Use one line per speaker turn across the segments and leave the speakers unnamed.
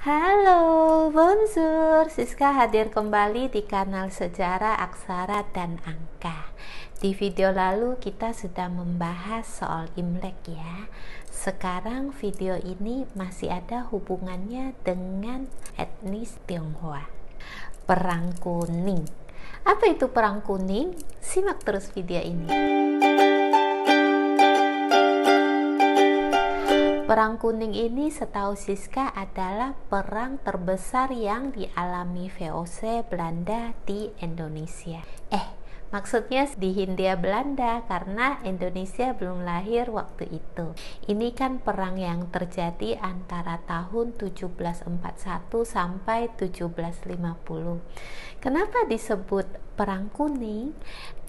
Halo, bonjour. Siska hadir kembali di kanal Sejarah Aksara dan Angka. Di video lalu kita sudah membahas soal Imlek ya. Sekarang video ini masih ada hubungannya dengan etnis Tionghoa. Perang Kuning. Apa itu Perang Kuning? Simak terus video ini. Perang Kuning ini setahu Siska adalah perang terbesar yang dialami VOC Belanda di Indonesia. Maksudnya di Hindia Belanda karena Indonesia belum lahir waktu itu. Ini kan perang yang terjadi antara tahun 1741 sampai 1750. Kenapa disebut Perang Kuning?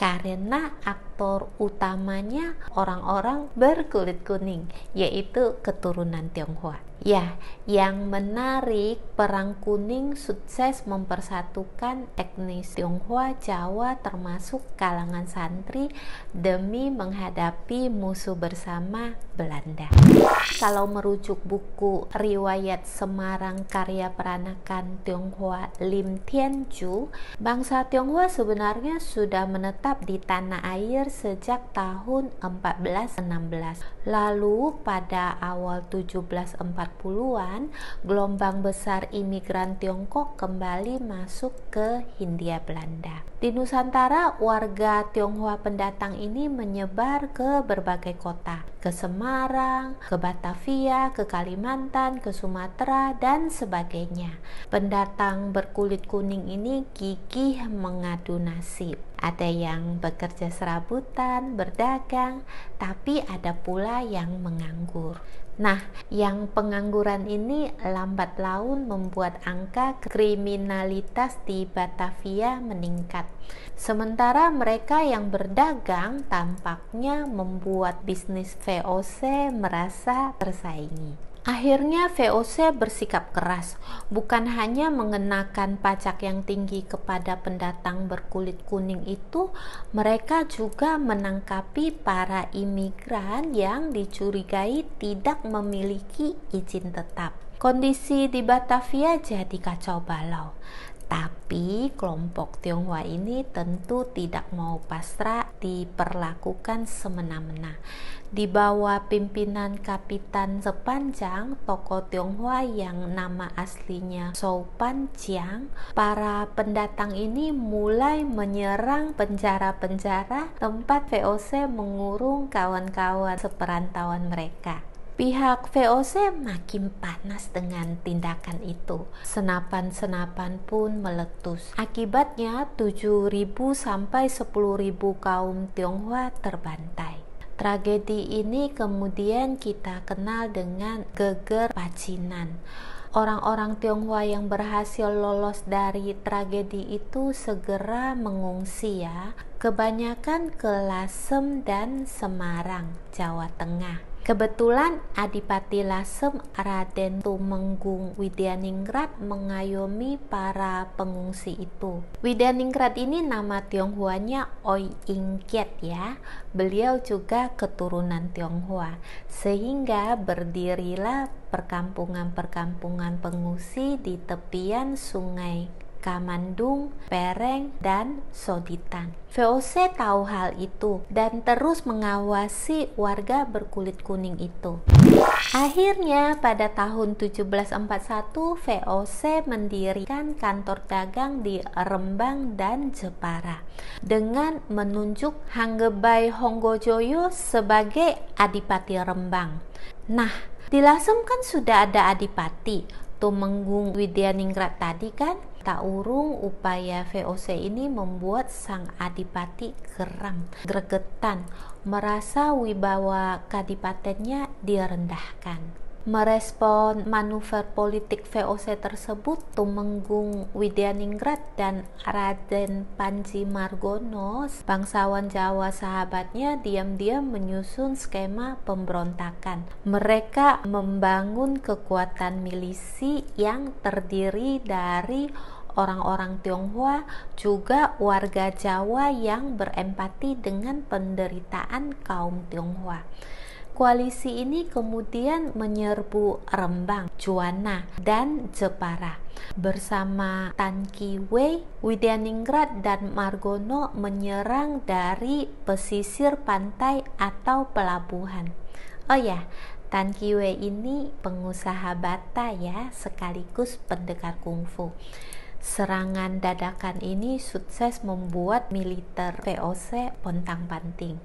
Karena aktor utamanya orang-orang berkulit kuning, yaitu keturunan Tionghoa. Ya, yang menarik, Perang Kuning sukses mempersatukan etnis Tionghoa Jawa termasuk kalangan santri demi menghadapi musuh bersama Belanda. Kalau merujuk buku Riwayat Semarang karya peranakan Tionghoa Lim Tien Chu, bangsa Tionghoa sebenarnya sudah menetap di tanah air sejak tahun 1416. Lalu pada awal 1740-an, gelombang besar imigran Tiongkok kembali masuk ke Hindia Belanda. Di Nusantara, warga Tionghoa pendatang ini menyebar ke berbagai kota, ke Semarang, ke Batavia, ke Kalimantan, ke Sumatera, dan sebagainya. Pendatang berkulit kuning ini gigih mengadu nasib. Ada yang bekerja serabutan, berdagang, tapi ada pula yang menganggur. Nah, yang pengangguran ini lambat laun membuat angka kriminalitas di Batavia meningkat. Sementara mereka yang berdagang tampaknya membuat bisnis VOC merasa tersaingi. Akhirnya VOC bersikap keras, bukan hanya mengenakan pajak yang tinggi kepada pendatang berkulit kuning itu, mereka juga menangkapi para imigran yang dicurigai tidak memiliki izin tetap. Kondisi di Batavia jadi kacau balau. Tapi kelompok Tionghoa ini tentu tidak mau pasrah diperlakukan semena-mena. Di bawah pimpinan Kapitan Sepanjang, tokoh Tionghoa yang nama aslinya Zhou Panjiang, para pendatang ini mulai menyerang penjara-penjara tempat VOC mengurung kawan-kawan seperantauan mereka. Pihak VOC makin panas dengan tindakan itu. Senapan-senapan pun meletus. Akibatnya 7.000 sampai 10.000 kaum Tionghoa terbantai. Tragedi ini kemudian kita kenal dengan geger Pacinan. Orang-orang Tionghoa yang berhasil lolos dari tragedi itu segera mengungsi ya. Kebanyakan ke Lasem dan Semarang, Jawa Tengah. Kebetulan Adipati Lasem Raden Tumenggung Widyaningrat mengayomi para pengungsi itu. Widyaningrat ini nama Tionghoanya Oi Ingkiet ya. Beliau juga keturunan Tionghoa. Sehingga berdirilah perkampungan-perkampungan pengungsi di tepian sungai Kamandung, Pereng, dan Soditan. VOC tahu hal itu dan terus mengawasi warga berkulit kuning itu. Akhirnya pada tahun 1741 VOC mendirikan kantor dagang di Rembang dan Jepara dengan menunjuk Hanggebai Honggojoyo sebagai Adipati Rembang. Nah, di Lasem kan sudah ada Adipati Tumenggung Widyaningrat tadi kan. Tak urung upaya VOC ini membuat sang adipati geram, gregetan, merasa wibawa kadipatennya direndahkan. Merespon manuver politik VOC tersebut, Tumenggung Widyaningrat dan Raden Panji Margono, bangsawan Jawa sahabatnya, diam-diam menyusun skema pemberontakan. Mereka membangun kekuatan milisi yang terdiri dari orang-orang Tionghoa, juga warga Jawa yang berempati dengan penderitaan kaum Tionghoa. Koalisi ini kemudian menyerbu Rembang, Juwana, dan Jepara. Bersama Tan Ki Wei, Widyaningrat dan Margono menyerang dari pesisir pantai atau pelabuhan. Oh ya, Tan Ki Wei ini pengusaha bata ya, sekaligus pendekar kungfu. Serangan dadakan ini sukses membuat militer VOC pontang-panting.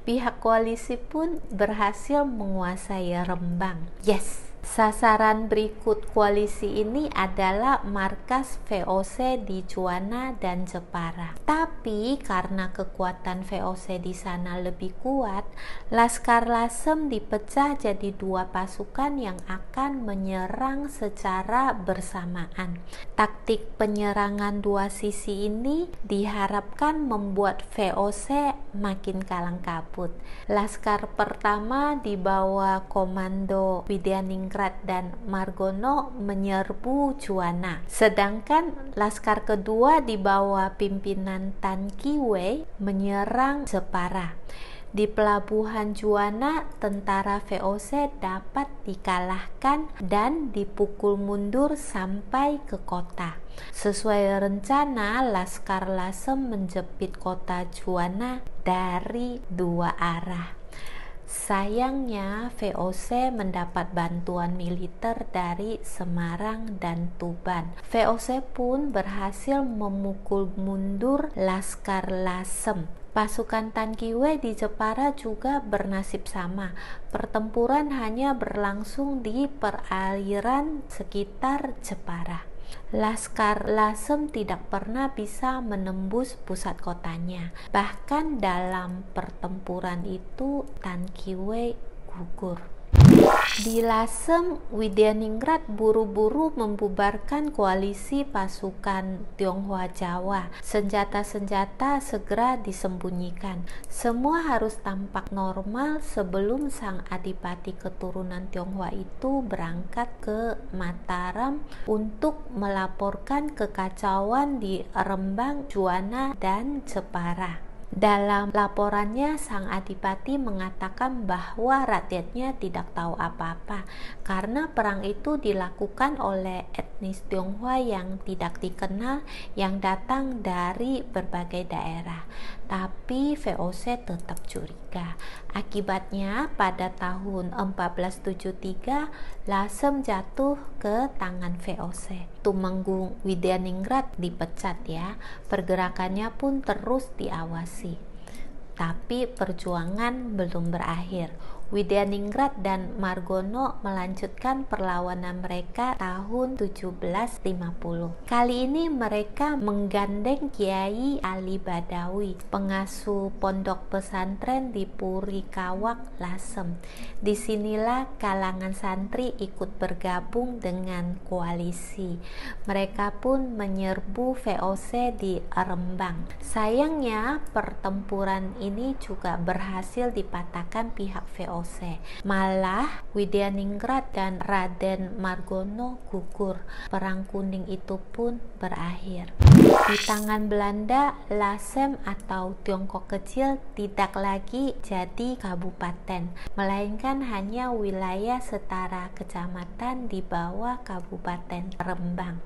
Pihak koalisi pun berhasil menguasai Rembang. Yes! Sasaran berikut koalisi ini adalah markas VOC di Juwana dan Jepara. Tapi karena kekuatan VOC di sana lebih kuat, Laskar Lasem dipecah jadi dua pasukan yang akan menyerang secara bersamaan. Taktik penyerangan dua sisi ini diharapkan membuat VOC makin kalang kabut. Laskar pertama di bawah komando Widyaningrat dan Margono menyerbu Juwana, sedangkan Laskar kedua di bawah pimpinan Tan Ki Wei menyerang Jepara. Di pelabuhan Juwana, tentara VOC dapat dikalahkan dan dipukul mundur sampai ke kota. Sesuai rencana, Laskar Lasem menjepit kota Juwana dari dua arah. Sayangnya VOC mendapat bantuan militer dari Semarang dan Tuban. VOC pun berhasil memukul mundur Laskar Lasem. Pasukan Tan Ki Wei di Jepara juga bernasib sama. Pertempuran hanya berlangsung di perairan sekitar Jepara. Laskar Lasem tidak pernah bisa menembus pusat kotanya. Bahkan dalam pertempuran itu Tan Ki Wei gugur. Di Lasem, Widyaningrat buru-buru membubarkan koalisi pasukan Tionghoa Jawa. Senjata-senjata segera disembunyikan. Semua harus tampak normal sebelum sang adipati keturunan Tionghoa itu berangkat ke Mataram untuk melaporkan kekacauan di Rembang, Juwana, dan Jepara. Dalam laporannya, sang adipati mengatakan bahwa rakyatnya tidak tahu apa-apa karena perang itu dilakukan oleh etnis Tionghoa yang tidak dikenal yang datang dari berbagai daerah. Tapi VOC tetap curiga. Akibatnya pada tahun 1473 Lasem jatuh ke tangan VOC. Tumenggung Widyaningrat dipecat ya. Pergerakannya pun terus diawasi. Tapi perjuangan belum berakhir. Widyaningrat dan Margono melanjutkan perlawanan mereka tahun 1750. Kali ini mereka menggandeng Kiai Ali Badawi, pengasuh pondok pesantren di Puri Kawak, Lasem. Disinilah kalangan santri ikut bergabung dengan koalisi. Mereka pun menyerbu VOC di Rembang. Sayangnya pertempuran ini juga berhasil dipatahkan pihak VOC. Malah Widyaningrat dan Raden Margono gugur. Perang Kuning itu pun berakhir. Di tangan Belanda, Lasem atau Tiongkok kecil tidak lagi jadi kabupaten, melainkan hanya wilayah setara kecamatan di bawah Kabupaten Rembang.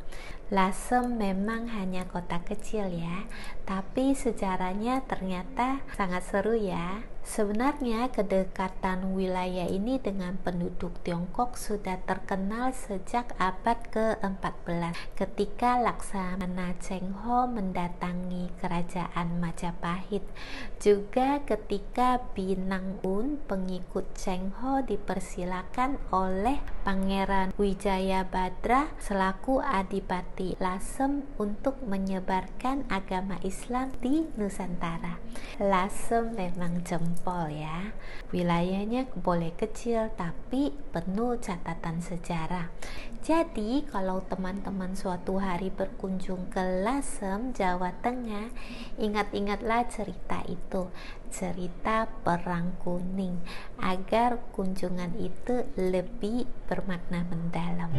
Lasem memang hanya kota kecil ya, tapi sejarahnya ternyata sangat seru ya. Sebenarnya kedekatan wilayah ini dengan penduduk Tiongkok sudah terkenal sejak abad ke-14 ketika Laksamana Cheng Ho mendatangi kerajaan Majapahit. Juga ketika Binang Un, pengikut Cheng Ho, dipersilakan oleh Pangeran Wijayabadra selaku adipati Lasem untuk menyebarkan agama Islam di Nusantara. Lasem memang jempol ya. Wilayahnya boleh kecil tapi penuh catatan sejarah. Jadi kalau teman-teman suatu hari berkunjung ke Lasem, Jawa Tengah, ingat-ingatlah cerita itu, cerita Perang Kuning, agar kunjungan itu lebih bermakna mendalam.